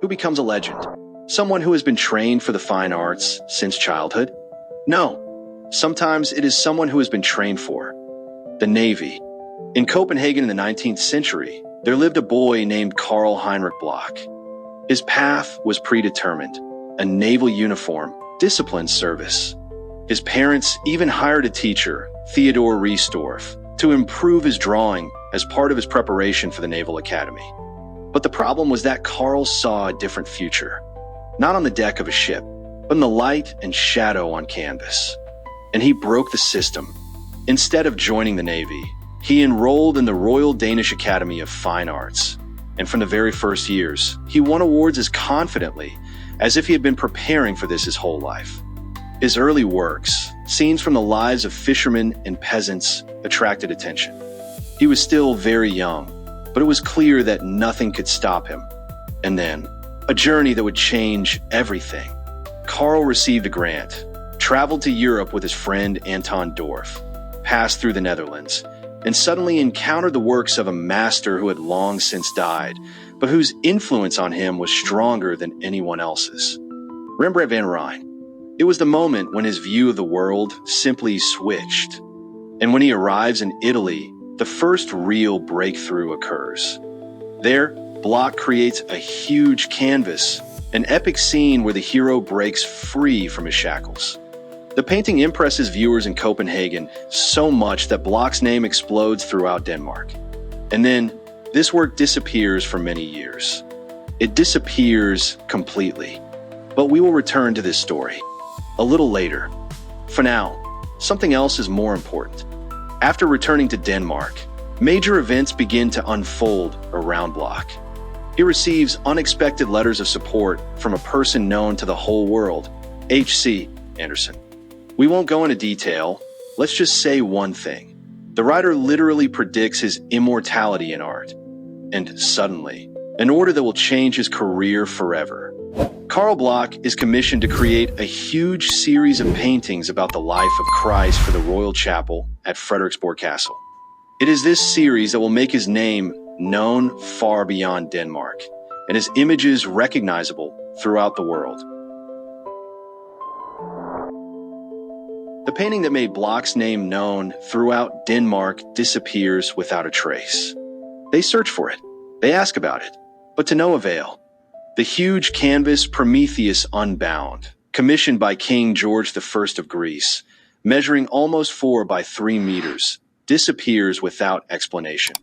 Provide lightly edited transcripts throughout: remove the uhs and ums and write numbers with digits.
who becomes a legend? Someone who has been trained for the fine arts since childhood? No. Sometimes it is someone who has been trained for the Navy. In Copenhagen in the 19th century, there lived a boy named Carl Heinrich Bloch. His path was predetermined: a naval uniform, disciplined service. His parents even hired a teacher, Theodor Riesdorf, to improve his drawing as part of his preparation for the Naval Academy. But the problem was that Carl saw a different future, not on the deck of a ship, but in the light and shadow on canvas. And he broke the system. Instead of joining the Navy, he enrolled in the Royal Danish Academy of Fine Arts. And from the very first years, he won awards as confidently as if he had been preparing for this his whole life. His early works, scenes from the lives of fishermen and peasants, attracted attention. He was still very young, but it was clear that nothing could stop him. And then, a journey that would change everything. Carl received a grant, traveled to Europe with his friend Anton Dorf, passed through the Netherlands, and suddenly encountered the works of a master who had long since died, but whose influence on him was stronger than anyone else's. Rembrandt van Rijn. It was the moment when his view of the world simply switched. And when he arrives in Italy, the first real breakthrough occurs. There, Bloch creates a huge canvas, an epic scene where the hero breaks free from his shackles. The painting impresses viewers in Copenhagen so much that Bloch's name explodes throughout Denmark. And then, this work disappears for many years. It disappears completely. But we will return to this story a little later. For now, something else is more important. After returning to Denmark, major events begin to unfold around Bloch. He receives unexpected letters of support from a person known to the whole world, H.C. Andersen. We won't go into detail, let's just say one thing. The writer literally predicts his immortality in art. And suddenly, an order that will change his career forever. Carl Bloch is commissioned to create a huge series of paintings about the life of Christ for the Royal Chapel at Frederiksborg Castle. It is this series that will make his name known far beyond Denmark, and his images recognizable throughout the world. The painting that made Bloch's name known throughout Denmark disappears without a trace. They search for it, they ask about it, but to no avail. The huge canvas Prometheus Unbound, commissioned by King George I of Greece, measuring almost 4 by 3 meters, disappears without explanation.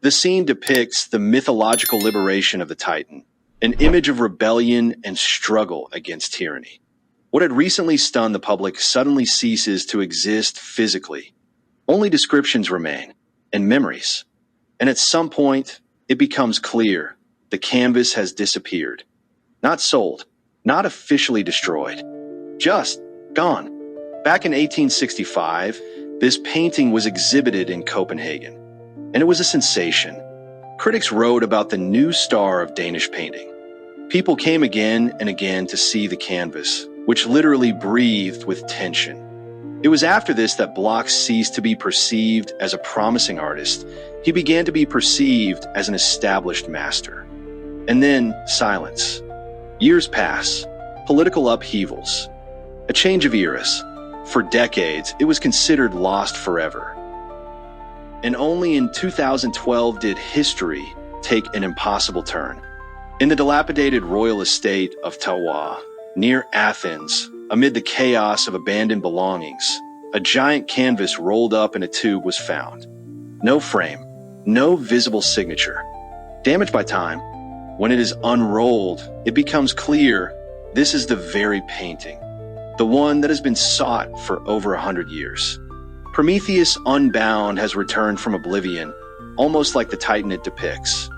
The scene depicts the mythological liberation of the Titan, an image of rebellion and struggle against tyranny. What had recently stunned the public suddenly ceases to exist physically. Only descriptions remain, and memories. And at some point, it becomes clear the canvas has disappeared. Not sold, not officially destroyed, just gone. Back in 1865, this painting was exhibited in Copenhagen, and it was a sensation. Critics wrote about the new star of Danish painting. People came again and again to see the canvas, which literally breathed with tension. It was after this that Bloch ceased to be perceived as a promising artist. He began to be perceived as an established master. And then silence. Years pass, political upheavals, a change of eras. For decades, it was considered lost forever. And only in 2012 did history take an impossible turn. In the dilapidated royal estate of Tawa, near Athens, amid the chaos of abandoned belongings, a giant canvas rolled up in a tube was found. No frame, no visible signature. Damaged by time, when it is unrolled, it becomes clear this is the very painting, the one that has been sought for over 100 years. Prometheus Unbound has returned from oblivion, almost like the Titan it depicts.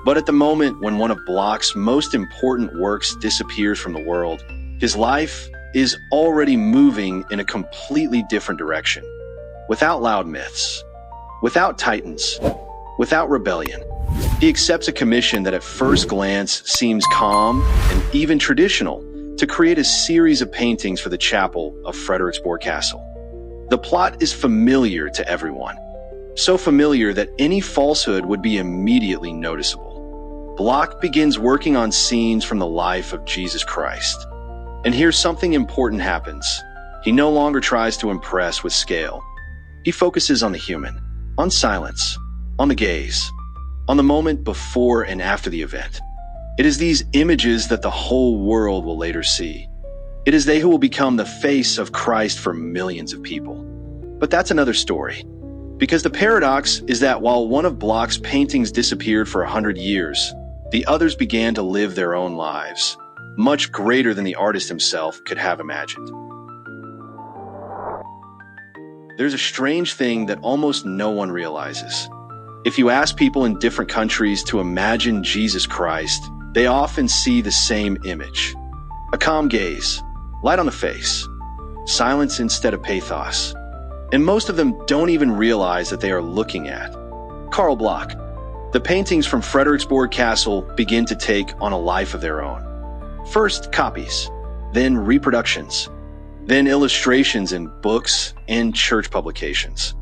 But at the moment when one of Bloch's most important works disappears from the world, his life is already moving in a completely different direction. Without loud myths, without titans, without rebellion. He accepts a commission that at first glance seems calm and even traditional to create a series of paintings for the chapel of Frederiksborg Castle. The plot is familiar to everyone, so familiar that any falsehood would be immediately noticeable. Bloch begins working on scenes from the life of Jesus Christ. And here something important happens. He no longer tries to impress with scale. He focuses on the human, on silence, on the gaze, on the moment before and after the event. It is these images that the whole world will later see. It is they who will become the face of Christ for millions of people. But that's another story. Because the paradox is that while one of Bloch's paintings disappeared for 100 years, the others began to live their own lives, much greater than the artist himself could have imagined. There's a strange thing that almost no one realizes. If you ask people in different countries to imagine Jesus Christ, they often see the same image. A calm gaze, light on the face, silence instead of pathos. And most of them don't even realize that they are looking at Carl Bloch. The paintings from Frederiksborg Castle begin to take on a life of their own. First copies, then reproductions, then illustrations in books and church publications.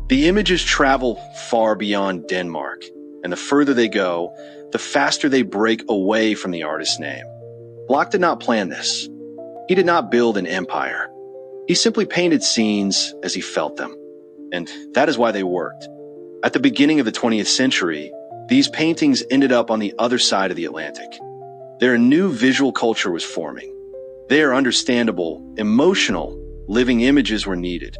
The images travel far beyond Denmark, and the further they go, the faster they break away from the artist's name. Bloch did not plan this. He did not build an empire. He simply painted scenes as he felt them, and that is why they worked. At the beginning of the 20th century, these paintings ended up on the other side of the Atlantic. Their new visual culture was forming. Their understandable, emotional, living images were needed.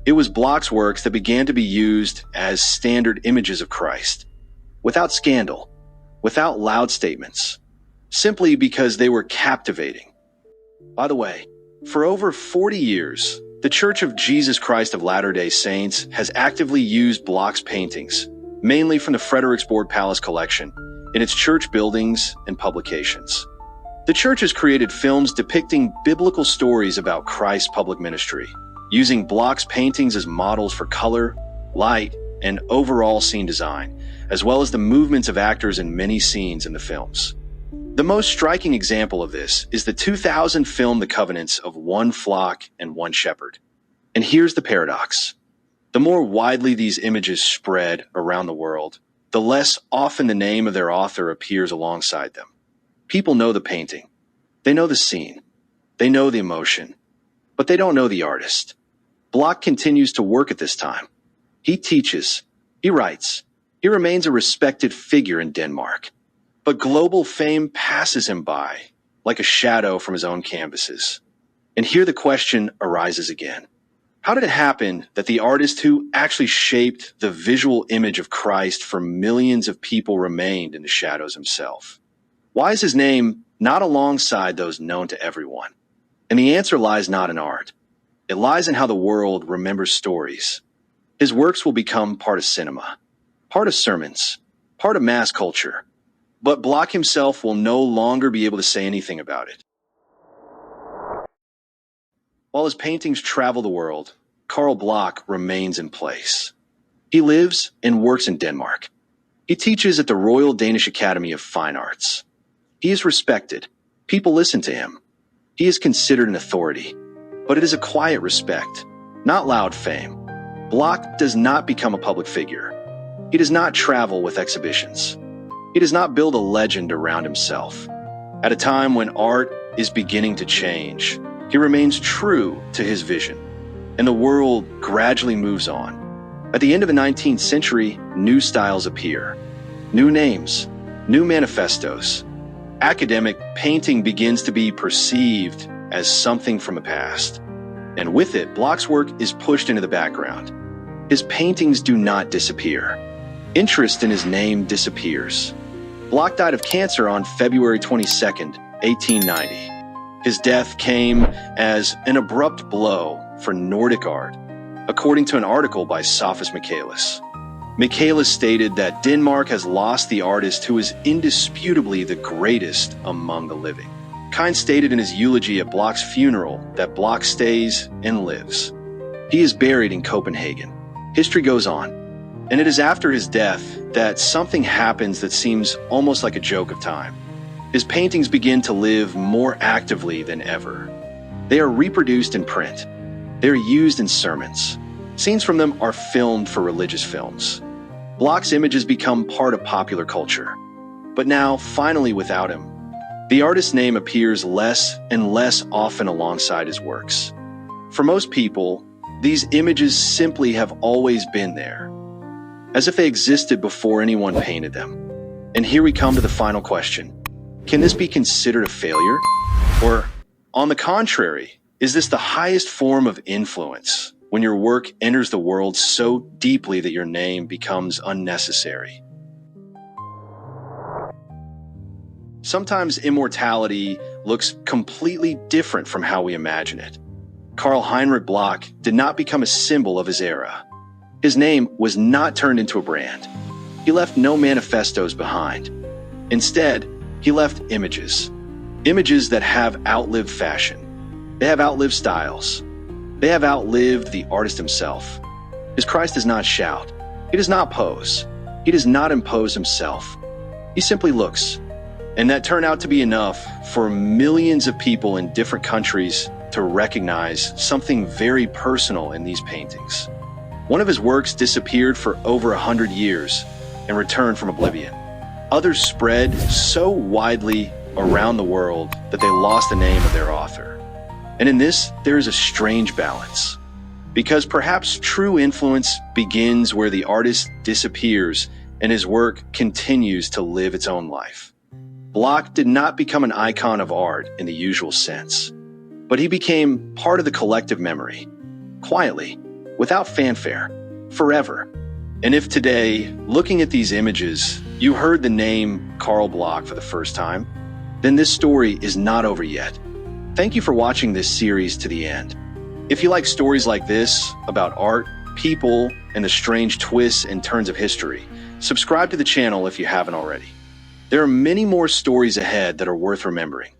It was Bloch's works that began to be used as standard images of Christ, without scandal, without loud statements, simply because they were captivating. By the way, for over 40 years, the Church of Jesus Christ of Latter-day Saints has actively used Bloch's paintings, mainly from the Frederiksborg Palace collection, in its church buildings and publications. The church has created films depicting biblical stories about Christ's public ministry, using Bloch's paintings as models for color, light, and overall scene design, as well as the movements of actors in many scenes in the films. The most striking example of this is the 2000 film The Covenants of One Flock and One Shepherd. And here's the paradox. The more widely these images spread around the world, the less often the name of their author appears alongside them. People know the painting. They know the scene. They know the emotion. But they don't know the artist. Bloch continues to work at this time. He teaches. He writes. He remains a respected figure in Denmark. But global fame passes him by, like a shadow from his own canvases. And here the question arises again. How did it happen that the artist who actually shaped the visual image of Christ for millions of people remained in the shadows himself? Why is his name not alongside those known to everyone? And the answer lies not in art. It lies in how the world remembers stories. His works will become part of cinema, part of sermons, part of mass culture. But Bloch himself will no longer be able to say anything about it. While his paintings travel the world, Carl Bloch remains in place. He lives and works in Denmark. He teaches at the Royal Danish Academy of Fine Arts. He is respected. People listen to him. He is considered an authority. But it is a quiet respect, not loud fame. Bloch does not become a public figure. He does not travel with exhibitions. He does not build a legend around himself. At a time when art is beginning to change, he remains true to his vision, and the world gradually moves on. At the end of the 19th century, new styles appear, new names, new manifestos. Academic painting begins to be perceived as something from the past, and with it, Bloch's work is pushed into the background. His paintings do not disappear. Interest in his name disappears. Bloch died of cancer on February 22, 1890. His death came as an abrupt blow for Nordic art, according to an article by Sophus Michaelis. Michaelis stated that Denmark has lost the artist who is indisputably the greatest among the living. Kind stated in his eulogy at Bloch's funeral that Bloch stays and lives. He is buried in Copenhagen. History goes on. And it is after his death that something happens that seems almost like a joke of time. His paintings begin to live more actively than ever. They are reproduced in print. They are used in sermons. Scenes from them are filmed for religious films. Bloch's images become part of popular culture. But now, finally without him, the artist's name appears less and less often alongside his works. For most people, these images simply have always been there, as if they existed before anyone painted them. And here we come to the final question. Can this be considered a failure? Or, on the contrary, is this the highest form of influence, when your work enters the world so deeply that your name becomes unnecessary? Sometimes immortality looks completely different from how we imagine it. Carl Heinrich Bloch did not become a symbol of his era. His name was not turned into a brand. He left no manifestos behind. Instead, he left images. Images that have outlived fashion. They have outlived styles. They have outlived the artist himself. His Christ does not shout. He does not pose. He does not impose himself. He simply looks. And that turned out to be enough for millions of people in different countries to recognize something very personal in these paintings. One of his works disappeared for over 100 years and returned from oblivion. Others spread so widely around the world that they lost the name of their author. And in this, there is a strange balance. Because perhaps true influence begins where the artist disappears and his work continues to live its own life. Bloch did not become an icon of art in the usual sense, but he became part of the collective memory, quietly, without fanfare, forever. And if today, looking at these images, you heard the name Carl Bloch for the first time, then this story is not over yet. Thank you for watching this series to the end. If you like stories like this about art, people, and the strange twists and turns of history, subscribe to the channel if you haven't already. There are many more stories ahead that are worth remembering.